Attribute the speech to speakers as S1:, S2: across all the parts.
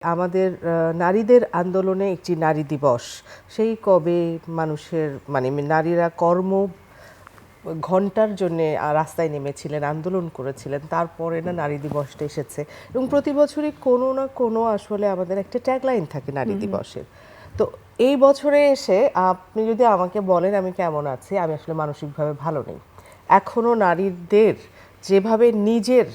S1: আমাদের নারীদের আন্দোলনে একটি নারী দিবস সেই কবে মানুষের মানে নারীরা কর্ম ঘন্টার জন্য রাস্তায় নেমেছিলেন, আন্দোলন করেছিলেন, তারপরে না নারী দিবসটা এসেছে। এবং প্রতি বছরই কোনো না কোনো আসলে আমাদের একটা ট্যাগলাইন থাকে নারী দিবসের। তো এই বছরে এসে আপনি যদি আমাকে বলেন আমি কেমন আছি, আমি আসলে মানসিকভাবে ভালো নেই। এখনো নারীদের যেভাবে নিজের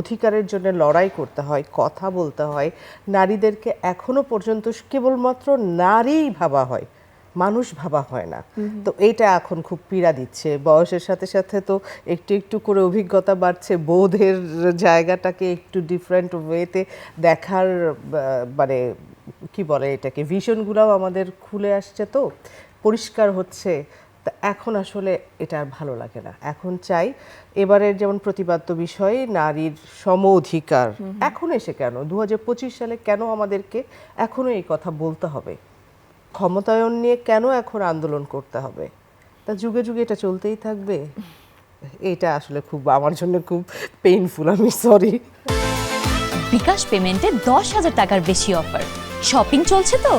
S1: অধিকারের জন্য লড়াই করতে হয়, কথা বলতে হয়, নারীদেরকে এখনো পর্যন্ত কেবলমাত্র নারীই ভাবা হয়, মানুষ ভাবা হয় না। তো এইটা এখন খুব পীড়া দিচ্ছে। বয়সের সাথে সাথে তো একটু একটু করে অভিজ্ঞতা বাড়ছে, বোধের জায়গাটাকে একটু ডিফারেন্ট ওয়েতে দেখার মানে কি বলে এটাকে, ভিশনগুলোও আমাদের খুলে আসছে, তো পরিষ্কার হচ্ছে। তা এখন আসলে এটা আর ভালো লাগে না। এখন চাই এবারের যেমন প্রতিপাদ্য বিষয় নারীর সম অধিকার। এখন এসে কেন 2025 সালে কেন আমাদেরকে এখনো এই কথা বলতে হবে? ক্ষমতায়ন নিয়ে কেন এখন আন্দোলন করতে হবে? তা যুগে যুগে এটা চলতেই থাকবে। এটা আসলে খুব আমার জন্য খুব পেইনফুল, আমি সরি।
S2: বিকাশ পেমেন্টে 10,000 টাকার বেশি অফার, শপিং চলছে তো।